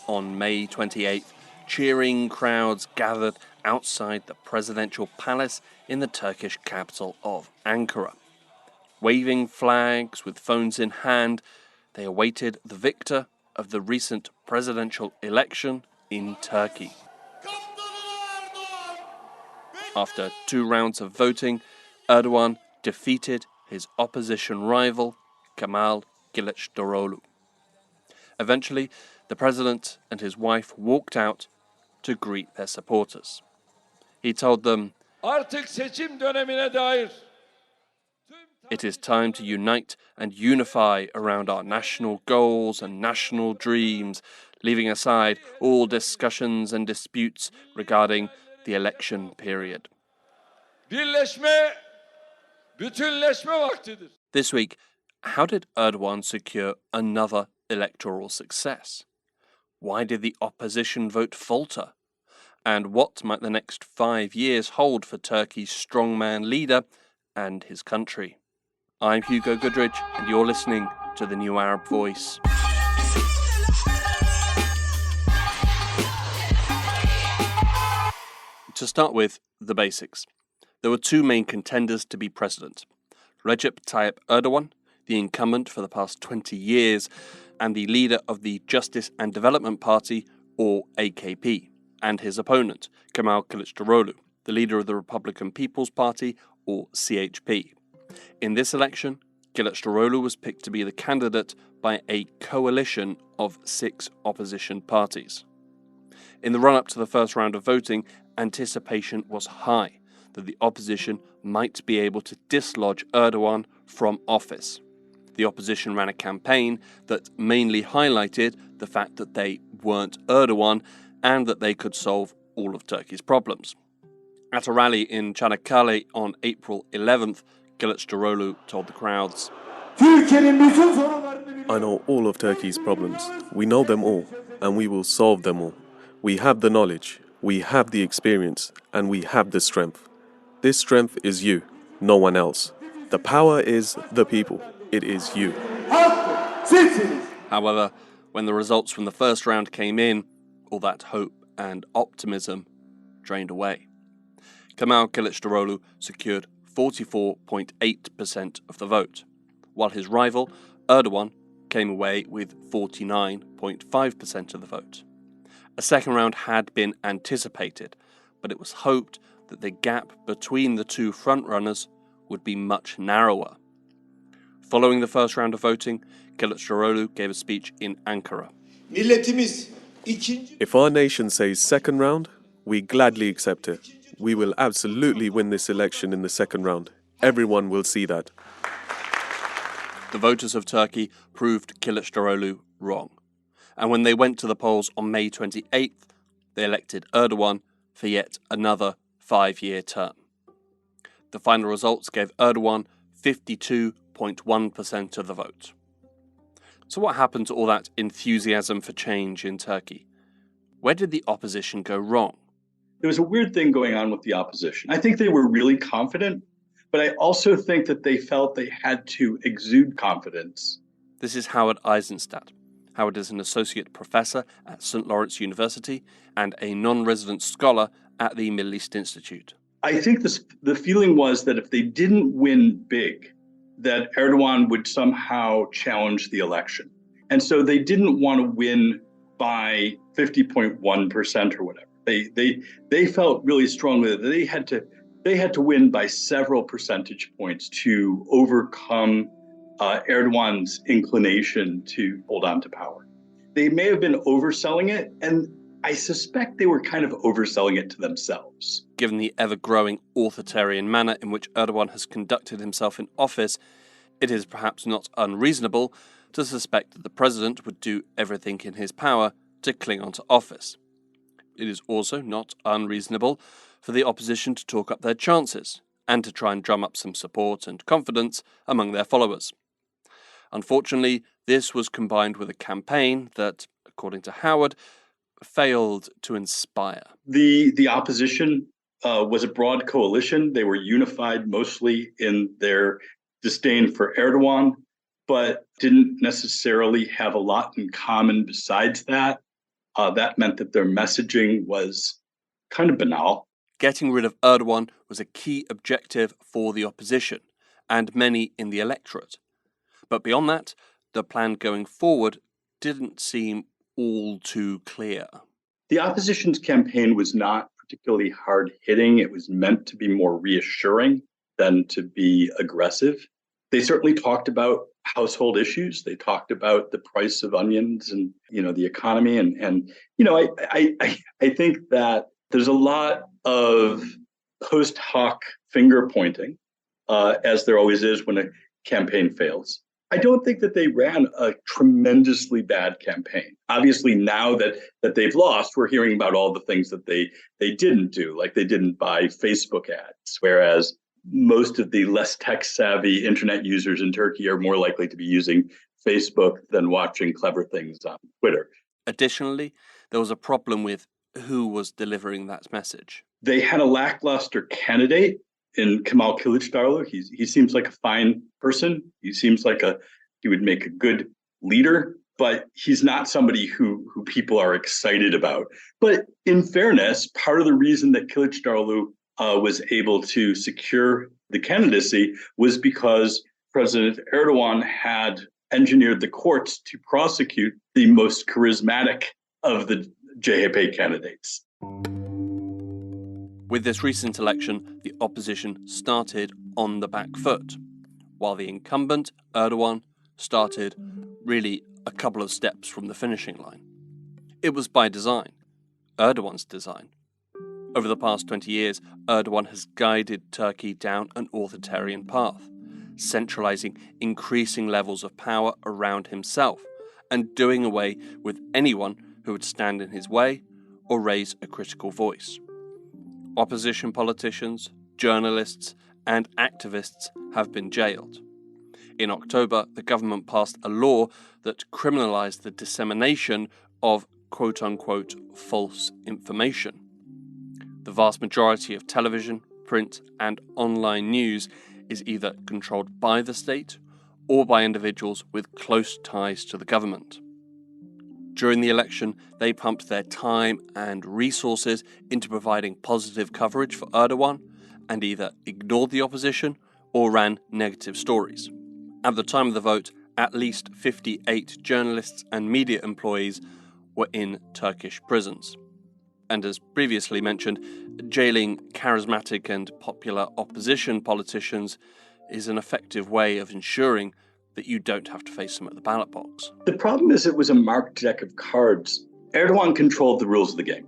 on May 28th, cheering crowds gathered outside the presidential palace in the Turkish capital of Ankara. Waving flags with phones in hand, they awaited the victor of the recent presidential election in Turkey. After 2 rounds of voting, Erdogan defeated his opposition rival, Kemal Kilicdaroglu. Eventually, the president and his wife walked out to greet their supporters. He told them, "It is time to unite and unify around our national goals and national dreams, leaving aside all discussions and disputes regarding the election period." This week, how did Erdogan secure another electoral success? Why did the opposition vote falter? And what might the next 5 years hold for Turkey's strongman leader and his country? I'm Hugo Goodridge, and you're listening to The New Arab Voice. To start with, the basics. There were 2 main contenders to be president: Recep Tayyip Erdogan, the incumbent for the past 20 years, and the leader of the Justice and Development Party, or AKP, and his opponent, Kemal Kilicdaroglu, the leader of the Republican People's Party, or CHP. In this election, Kilicdaroglu was picked to be the candidate by a coalition of 6 opposition parties. In the run-up to the first round of voting, anticipation was high that the opposition might be able to dislodge Erdogan from office. The opposition ran a campaign that mainly highlighted the fact that they weren't Erdogan and that they could solve all of Turkey's problems. At a rally in Çanakkale on April 11th, Kilicdaroglu told the crowds, "I know all of Turkey's problems. We know them all, and we will solve them all. We have the knowledge, we have the experience, and we have the strength. This strength is you, no one else. The power is the people. It is you." However, when the results from the first round came in, all that hope and optimism drained away. Kemal Kilicdaroglu secured 44.8% of the vote, while his rival, Erdogan, came away with 49.5% of the vote. A second round had been anticipated, but it was hoped that the gap between the 2 frontrunners would be much narrower. Following the first round of voting, Kilicdaroglu gave a speech in Ankara. "If our nation says second round, we gladly accept it. We will absolutely win this election in the second round. Everyone will see that." The voters of Turkey proved Kilicdaroglu wrong, and when they went to the polls on May 28th, they elected Erdogan for yet another 5-year term. The final results gave Erdogan 52.1% of the vote. So what happened to all that enthusiasm for change in Turkey? Where did the opposition go wrong? There was a weird thing going on with the opposition. I think they were really confident, but I also think that they felt they had to exude confidence. This is Howard Eisenstadt. Howard is an associate professor at St. Lawrence University and a non-resident scholar at the Middle East Institute. I think the feeling was that if they didn't win big, that Erdogan would somehow challenge the election. And so they didn't want to win by 50.1% or whatever. They felt really strongly that they had to win by several percentage points to overcome Erdogan's inclination to hold on to power. They may have been overselling it, and I suspect they were kind of overselling it to themselves. Given the ever-growing authoritarian manner in which Erdogan has conducted himself in office, it is perhaps not unreasonable to suspect that the president would do everything in his power to cling on to office. It is also not unreasonable for the opposition to talk up their chances and to try and drum up some support and confidence among their followers. Unfortunately, this was combined with a campaign that, according to Howard, failed to inspire. The opposition was a broad coalition. They were unified mostly in their disdain for Erdogan, but didn't necessarily have a lot in common besides that. That meant that their messaging was kind of banal. Getting rid of Erdogan was a key objective for the opposition and many in the electorate. But beyond that, the plan going forward didn't seem all too clear. The opposition's campaign was not particularly hard-hitting. It was meant to be more reassuring than to be aggressive. They certainly talked about household issues. They talked about the price of onions and, the economy. And I think that there's a lot of post hoc finger pointing, as there always is when a campaign fails. I don't think that they ran a tremendously bad campaign. Obviously, now that they've lost, we're hearing about all the things that they didn't do, like they didn't buy Facebook ads, whereas most of the less tech-savvy internet users in Turkey are more likely to be using Facebook than watching clever things on Twitter. Additionally, there was a problem with who was delivering that message. They had a lackluster candidate in Kemal Kilicdaroglu. He seems like a fine person. He seems like he would make a good leader, but he's not somebody who people are excited about. But in fairness, part of the reason that Kilicdaroglu was able to secure the candidacy was because President Erdogan had engineered the courts to prosecute the most charismatic of the CHP candidates. With this recent election, the opposition started on the back foot, while the incumbent, Erdogan, started really a couple of steps from the finishing line. It was by design, Erdogan's design. Over the past 20 years, Erdogan has guided Turkey down an authoritarian path, centralizing increasing levels of power around himself and doing away with anyone who would stand in his way or raise a critical voice. Opposition politicians, journalists, and activists have been jailed. In October, the government passed a law that criminalized the dissemination of quote-unquote false information. The vast majority of television, print, and online news is either controlled by the state or by individuals with close ties to the government. During the election, they pumped their time and resources into providing positive coverage for Erdogan and either ignored the opposition or ran negative stories. At the time of the vote, at least 58 journalists and media employees were in Turkish prisons. And as previously mentioned, jailing charismatic and popular opposition politicians is an effective way of ensuring that you don't have to face them at the ballot box. The problem is it was a marked deck of cards. Erdogan controlled the rules of the game.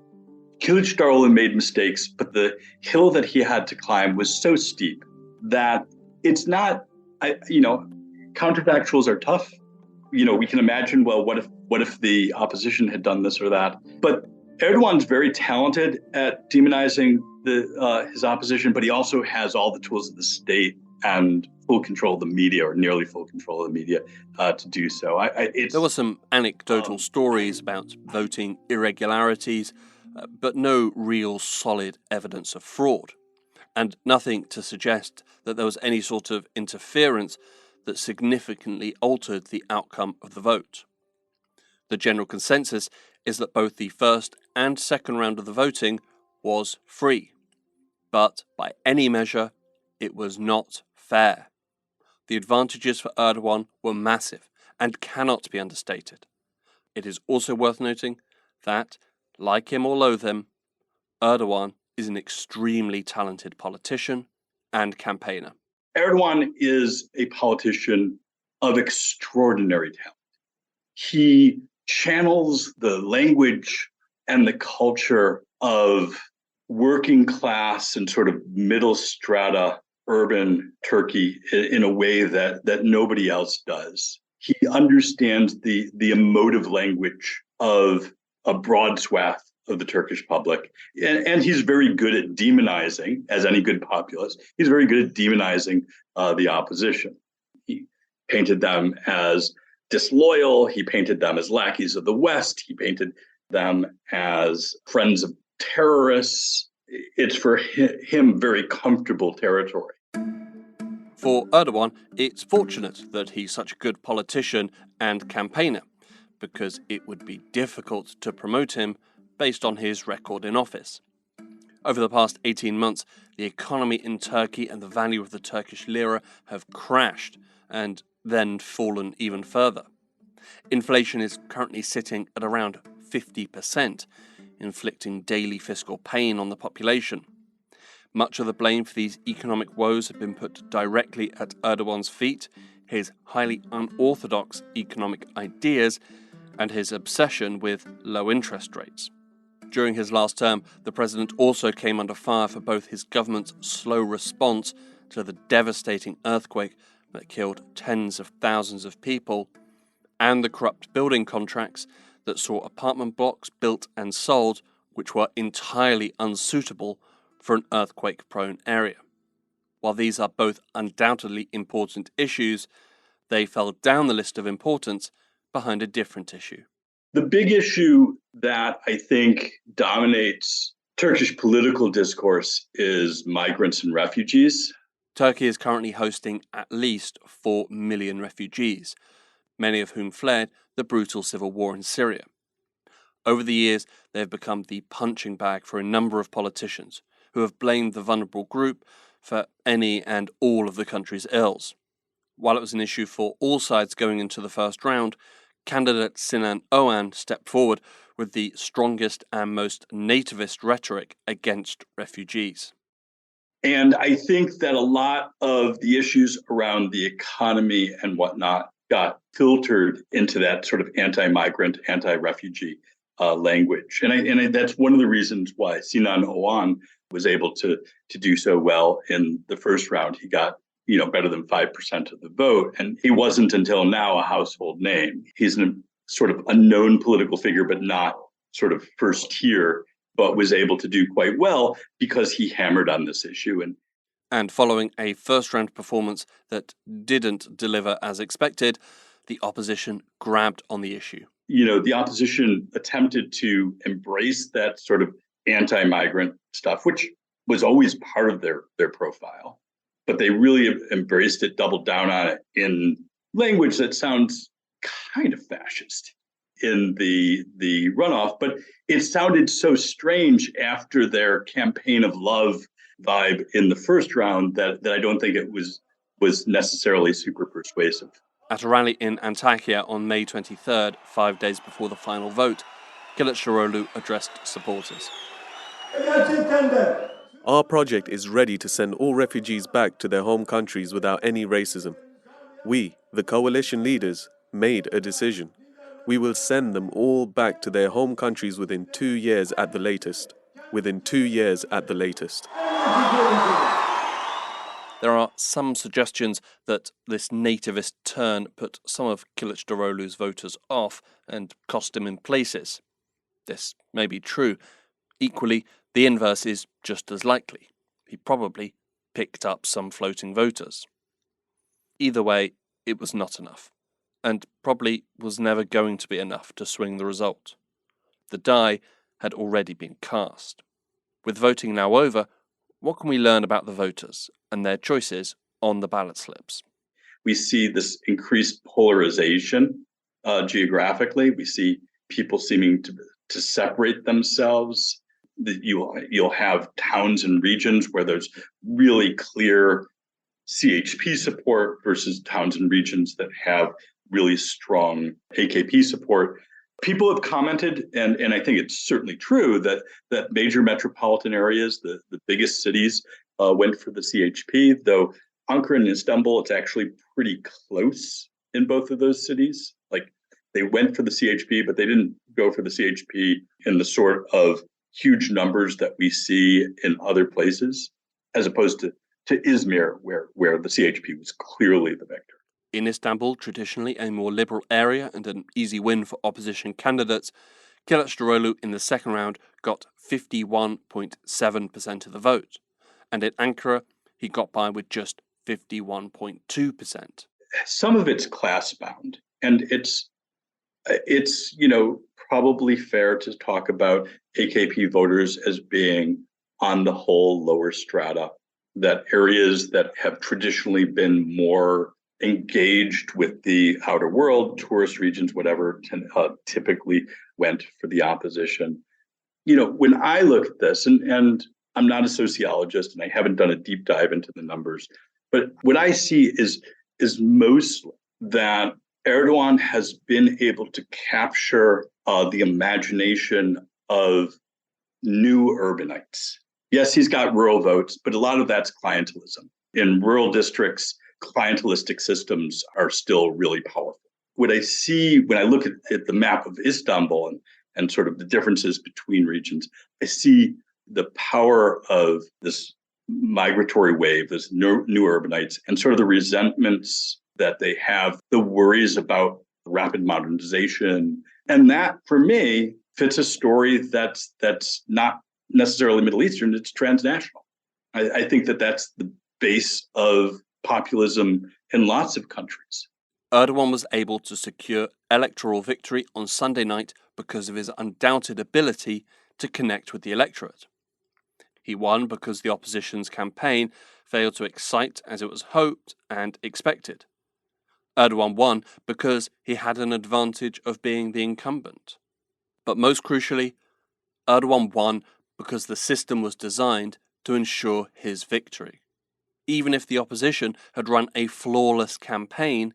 Kilicdaroglu made mistakes, but the hill that he had to climb was so steep that it's not, counterfactuals are tough. We can imagine, well, what if the opposition had done this or that? But Erdogan's very talented at demonizing his opposition, but he also has all the tools of the state and full control of the media, or nearly full control of the media, to do so. There were some anecdotal stories about voting irregularities, but no real solid evidence of fraud, and nothing to suggest that there was any sort of interference that significantly altered the outcome of the vote. The general consensus is that both the first and second round of the voting was free, but by any measure, it was not fair. The advantages for Erdogan were massive and cannot be understated. It is also worth noting that, like him or loathe him, Erdogan is an extremely talented politician and campaigner. Erdogan is a politician of extraordinary talent. He channels the language and the culture of working class and sort of middle strata urban Turkey in a way that nobody else does. He understands the emotive language of a broad swath of the Turkish public. And he's very good at demonizing, as any good populist, he's very good at demonizing the opposition. He painted them as disloyal. He painted them as lackeys of the West. He painted them as friends of terrorists. It's for him very comfortable territory. For Erdogan, it's fortunate that he's such a good politician and campaigner, because it would be difficult to promote him based on his record in office. Over the past 18 months, the economy in Turkey and the value of the Turkish lira have crashed and then fallen even further. Inflation is currently sitting at around 50%, inflicting daily fiscal pain on the population. Much of the blame for these economic woes have been put directly at Erdogan's feet, his highly unorthodox economic ideas, and his obsession with low interest rates. During his last term, the president also came under fire for both his government's slow response to the devastating earthquake that killed tens of thousands of people, and the corrupt building contracts that saw apartment blocks built and sold which were entirely unsuitable for an earthquake-prone area. While these are both undoubtedly important issues, they fell down the list of importance behind a different issue. The big issue that I think dominates Turkish political discourse is migrants and refugees. Turkey is currently hosting at least 4 million refugees, many of whom fled the brutal civil war in Syria. Over the years, they have become the punching bag for a number of politicians who have blamed the vulnerable group for any and all of the country's ills. While it was an issue for all sides going into the first round, candidate Sinan Oğan stepped forward with the strongest and most nativist rhetoric against refugees. And I think that a lot of the issues around the economy and whatnot got filtered into that sort of anti-migrant, anti-refugee language. And that's one of the reasons why Sinan Oğan was able to do so well in the first round. He got better than 5% of the vote. And he wasn't until now a household name. He's a sort of unknown political figure, but not sort of first tier, but was able to do quite well because he hammered on this issue. And following a first-round performance that didn't deliver as expected, the opposition grabbed on the issue. The opposition attempted to embrace that sort of anti-migrant stuff, which was always part of their profile. But they really embraced it, doubled down on it in language that sounds kind of fascist in the runoff. But it sounded so strange after their campaign of love vibe in the first round that I don't think it was necessarily super persuasive. At a rally in Antakya on May 23rd, 5 days before the final vote, Kilicdaroglu addressed supporters. Our project is ready to send all refugees back to their home countries without any racism. We, the coalition leaders, made a decision. We will send them all back to their home countries within 2 years at the latest. Within 2 years at the latest. There are some suggestions that this nativist turn put some of Kilicdaroglu's voters off and cost him in places. This may be true. Equally, the inverse is just as likely. He probably picked up some floating voters. Either way, it was not enough, and probably was never going to be enough to swing the result. The die had already been cast. With voting now over, what can we learn about the voters and their choices on the ballot slips? We see this increased polarization geographically. We see people seeming to separate themselves. You'll have towns and regions where there's really clear CHP support versus towns and regions that have really strong AKP support. People have commented, and I think it's certainly true, that major metropolitan areas, the biggest cities, went for the CHP, though Ankara and Istanbul, it's actually pretty close in both of those cities. Like, they went for the CHP, but they didn't go for the CHP in the sort of huge numbers that we see in other places, as opposed to Izmir, where the CHP was clearly the victor. In Istanbul, traditionally a more liberal area and an easy win for opposition candidates, Kilicdaroglu in the second round got 51.7% of the vote, and in Ankara he got by with just 51.2%. Some of it's class-bound, and it's probably fair to talk about AKP voters as being, on the whole, lower strata, that areas that have traditionally been more engaged with the outer world, tourist regions, whatever, typically went for the opposition. When I look at this, and I'm not a sociologist and I haven't done a deep dive into the numbers, but what I see is mostly that Erdogan has been able to capture the imagination of new urbanites. Yes, he's got rural votes, but a lot of that's clientelism. In rural districts, clientelistic systems are still really powerful. What I see when I look at the map of Istanbul and sort of the differences between regions, I see the power of this migratory wave, this new urbanites, and sort of the resentments that they have, the worries about rapid modernization. And that, for me, fits a story that's not necessarily Middle Eastern, it's transnational. I think that's the base of populism in lots of countries. Erdogan was able to secure electoral victory on Sunday night because of his undoubted ability to connect with the electorate. He won because the opposition's campaign failed to excite as it was hoped and expected. Erdogan won because he had an advantage of being the incumbent. But most crucially, Erdogan won because the system was designed to ensure his victory. Even if the opposition had run a flawless campaign,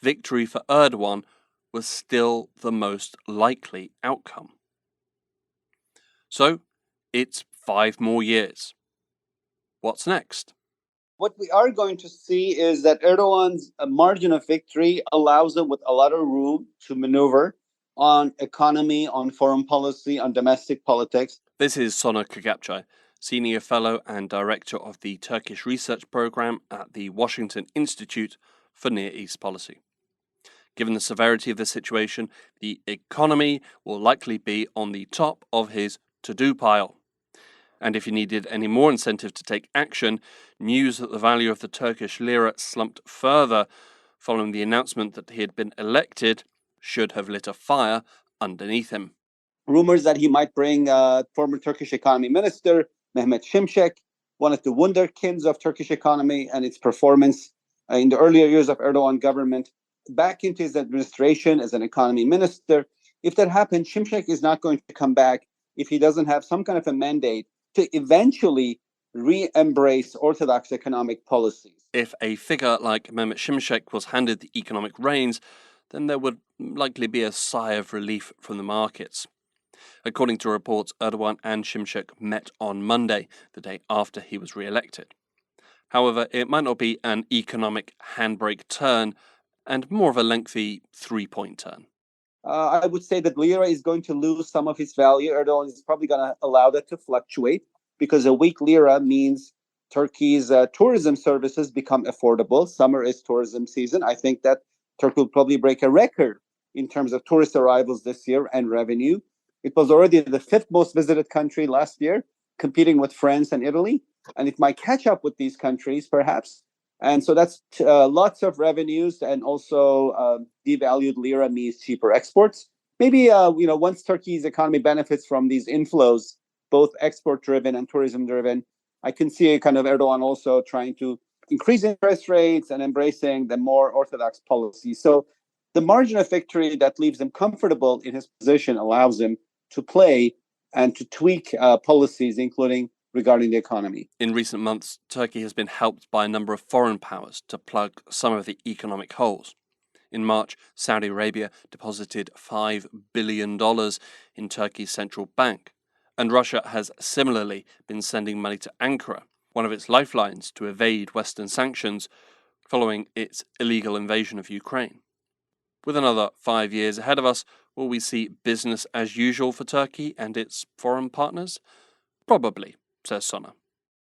victory for Erdogan was still the most likely outcome. So, it's 5 more years. What's next? What we are going to see is that Erdogan's margin of victory allows him with a lot of room to maneuver on economy, on foreign policy, on domestic politics. This is Soner Kagapçay, Senior Fellow and Director of the Turkish Research Program at the Washington Institute for Near East Policy. Given the severity of the situation, the economy will likely be on the top of his to-do pile. And if he needed any more incentive to take action, news that the value of the Turkish lira slumped further following the announcement that he had been elected should have lit a fire underneath him. Rumors that he might bring former Turkish economy minister Mehmet Şimşek, one of the wunderkinds of Turkish economy and its performance in the earlier years of Erdogan government, back into his administration as an economy minister. If that happens, Şimşek is not going to come back if he doesn't have some kind of a mandate to eventually re-embrace orthodox economic policies. If a figure like Mehmet Şimşek was handed the economic reins, then there would likely be a sigh of relief from the markets. According to reports, Erdogan and Şimşek met on Monday, the day after he was re-elected. However, it might not be an economic handbrake turn, and more of a lengthy 3-point turn. I would say that Lira is going to lose some of its value. Erdogan is probably going to allow that to fluctuate because a weak Lira means Turkey's tourism services become affordable. Summer is tourism season. I think that Turkey will probably break a record in terms of tourist arrivals this year and revenue. It was already the 5th most visited country last year, competing with France and Italy. And it might catch up with these countries, perhaps. And so that's lots of revenues, and also devalued lira means cheaper exports. Maybe once Turkey's economy benefits from these inflows, both export-driven and tourism-driven, I can see a kind of Erdogan also trying to increase interest rates and embracing the more orthodox policy. So the margin of victory that leaves him comfortable in his position allows him to play and to tweak policies, including regarding the economy. In recent months, Turkey has been helped by a number of foreign powers to plug some of the economic holes. In March, Saudi Arabia deposited $5 billion in Turkey's central bank, and Russia has similarly been sending money to Ankara, one of its lifelines to evade Western sanctions following its illegal invasion of Ukraine. With another 5 years ahead of us, will we see business as usual for Turkey and its foreign partners? Probably, says Soner.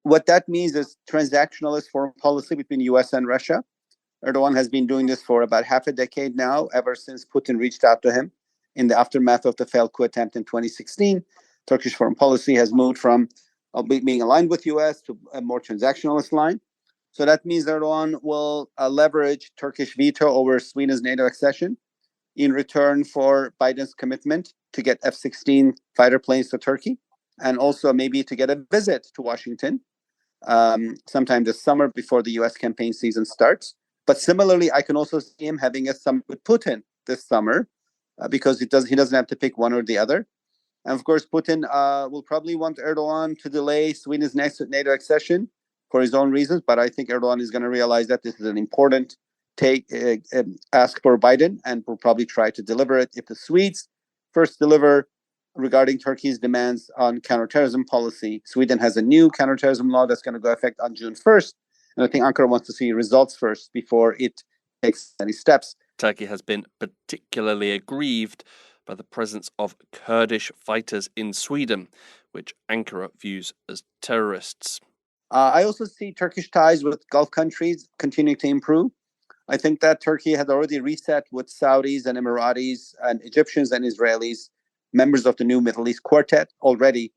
What that means is transactionalist foreign policy between US and Russia. Erdogan has been doing this for about half a decade now, ever since Putin reached out to him in the aftermath of the failed coup attempt in 2016. Turkish foreign policy has moved from being aligned with US to a more transactionalist line. So that means Erdogan will leverage Turkish veto over Sweden's NATO accession in return for Biden's commitment to get F-16 fighter planes to Turkey, and also maybe to get a visit to Washington sometime this summer before the US campaign season starts. But similarly, I can also see him having a summit with Putin this summer because he doesn't have to pick one or the other. And of course, Putin will probably want Erdogan to delay Sweden's next NATO accession for his own reasons. But I think Erdogan is going to realize that this is an important ask for Biden and will probably try to deliver it. If the Swedes first deliver regarding Turkey's demands on counterterrorism policy, Sweden has a new counterterrorism law that's going to go effect on June 1st. And I think Ankara wants to see results first before it takes any steps. Turkey has been particularly aggrieved by the presence of Kurdish fighters in Sweden, which Ankara views as terrorists. I also see Turkish ties with Gulf countries continuing to improve. I think that Turkey had already reset with Saudis and Emiratis and Egyptians and Israelis, members of the new Middle East Quartet, already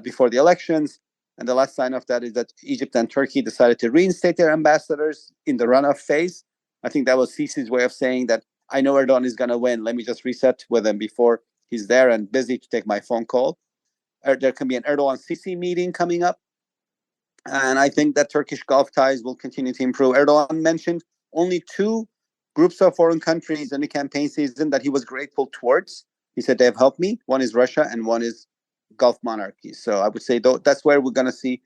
before the elections. And the last sign of that is that Egypt and Turkey decided to reinstate their ambassadors in the runoff phase. I think that was Sisi's way of saying that I know Erdogan is going to win. Let me just reset with him before he's there and busy to take my phone call. There can be an Erdogan-Sisi meeting coming up. And I think that Turkish Gulf ties will continue to improve. Erdogan mentioned only two groups of foreign countries in the campaign season that he was grateful towards. He said they have helped me. One is Russia and one is Gulf monarchies. So I would say that's where we're going to see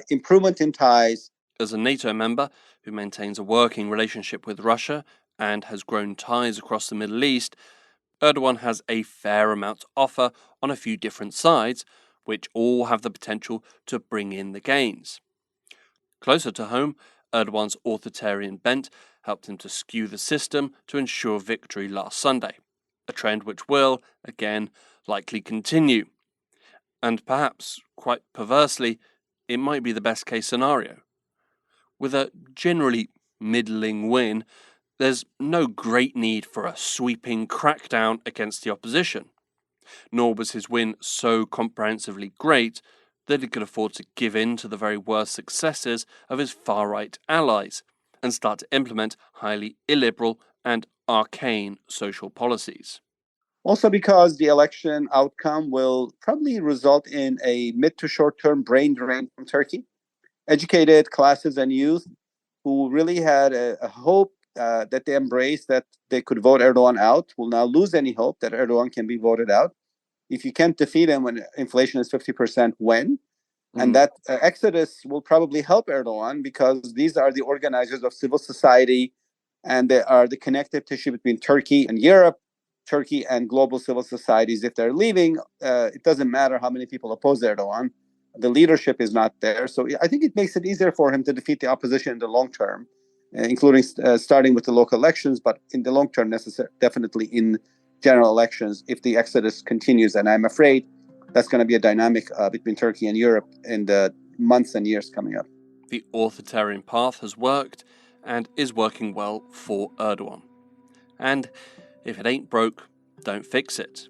improvement in ties. As a NATO member who maintains a working relationship with Russia and has grown ties across the Middle East, Erdogan has a fair amount to offer on a few different sides, which all have the potential to bring in the gains. Closer to home, Erdogan's authoritarian bent helped him to skew the system to ensure victory last Sunday, a trend which will, again, likely continue. And perhaps, quite perversely, it might be the best case scenario. With a generally middling win, there's no great need for a sweeping crackdown against the opposition. Nor was his win so comprehensively great that he could afford to give in to the very worst successes of his far-right allies and start to implement highly illiberal and arcane social policies. Also because the election outcome will probably result in a mid to short-term brain drain from Turkey. Educated classes and youth who really had a hope that they embraced that they could vote Erdogan out will now lose any hope that Erdogan can be voted out. If you can't defeat him when inflation is 50%, when? And that exodus will probably help Erdogan because these are the organizers of civil society and they are the connective tissue between Turkey and Europe, Turkey and global civil societies. If they're leaving, it doesn't matter how many people oppose Erdogan. The leadership is not there. So I think it makes it easier for him to defeat the opposition in the long term, including starting with the local elections, but in the long term, definitely in general elections, if the exodus continues. And I'm afraid that's going to be a dynamic between Turkey and Europe in the months and years coming up. The authoritarian path has worked and is working well for Erdogan. And if it ain't broke, don't fix it.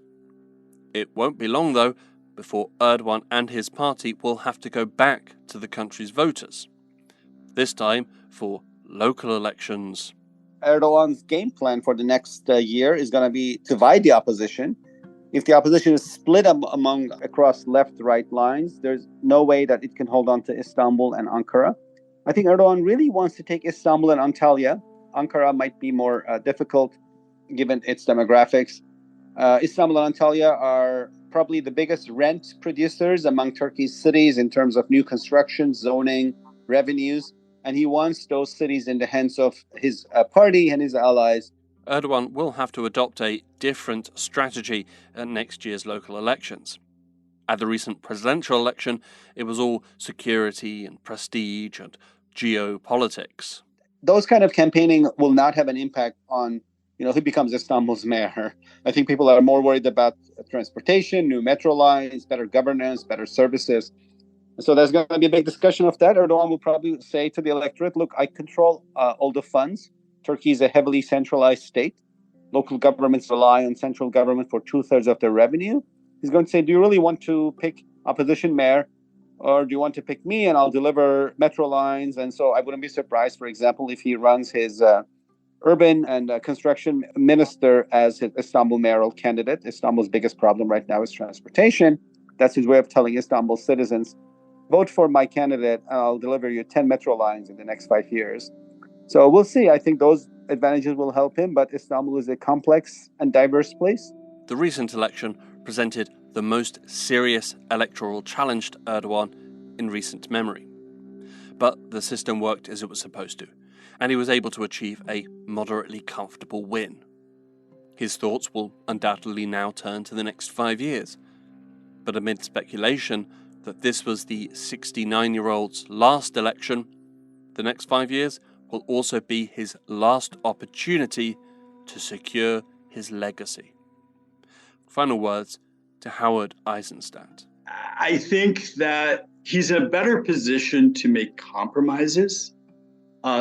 It won't be long, though, before Erdogan and his party will have to go back to the country's voters. This time for local elections. Erdogan's game plan for the next year is going to be to divide the opposition. If the opposition is split across left-right lines, there's no way that it can hold on to Istanbul and Ankara. I think Erdogan really wants to take Istanbul and Antalya. Ankara might be more difficult given its demographics. Istanbul and Antalya are probably the biggest rent producers among Turkey's cities in terms of new construction, zoning, revenues. And he wants those cities in the hands of his party and his allies. Erdogan will have to adopt a different strategy at next year's local elections. At the recent presidential election, it was all security and prestige and geopolitics. Those kind of campaigning will not have an impact on who becomes Istanbul's mayor. I think people are more worried about transportation, new metro lines, better governance, better services. So there's going to be a big discussion of that. Erdogan will probably say to the electorate, look, I control all the funds. Turkey is a heavily centralized state. Local governments rely on central government for 2/3 of their revenue. He's going to say, do you really want to pick opposition mayor? Or do you want to pick me and I'll deliver metro lines? And so I wouldn't be surprised, for example, if he runs his urban and construction minister as his Istanbul mayoral candidate. Istanbul's biggest problem right now is transportation. That's his way of telling Istanbul citizens, vote for my candidate and I'll deliver you 10 metro lines in the next 5 years. So we'll see. I think those advantages will help him, but Istanbul is a complex and diverse place. The recent election presented the most serious electoral challenge to Erdogan in recent memory. But the system worked as it was supposed to, and he was able to achieve a moderately comfortable win. His thoughts will undoubtedly now turn to the next 5 years. But amid speculation that this was the 69-year-old's last election, the next 5 years will also be his last opportunity to secure his legacy. Final words to Howard Eisenstadt. I think that he's in a better position to make compromises.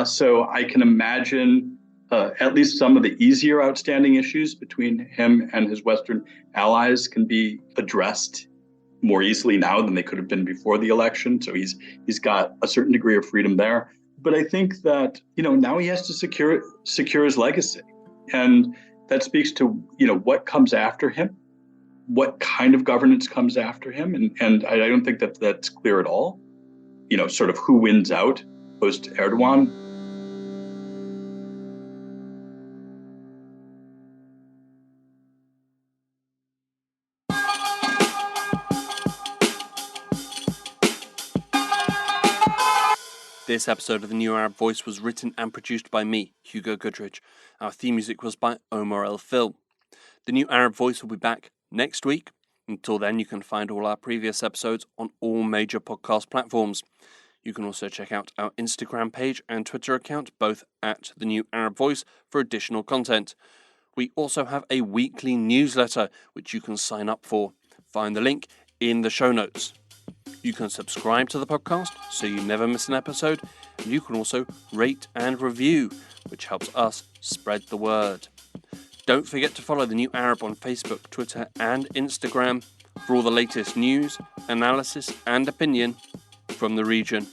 So I can imagine at least some of the easier outstanding issues between him and his Western allies can be addressed more easily now than they could have been before the election. So he's got a certain degree of freedom there. But I think that, now he has to secure his legacy. And that speaks to, what comes after him, what kind of governance comes after him. And I don't think that that's clear at all, sort of who wins out post Erdogan. This episode of The New Arab Voice was written and produced by me, Hugo Goodrich. Our theme music was by Omar El Phil. The New Arab Voice will be back next week. Until then, you can find all our previous episodes on all major podcast platforms. You can also check out our Instagram page and Twitter account, both at The New Arab Voice, for additional content. We also have a weekly newsletter, which you can sign up for. Find the link in the show notes. You can subscribe to the podcast so you never miss an episode, and you can also rate and review, which helps us spread the word. Don't forget to follow The New Arab on Facebook, Twitter, and Instagram for all the latest news, analysis, and opinion from the region.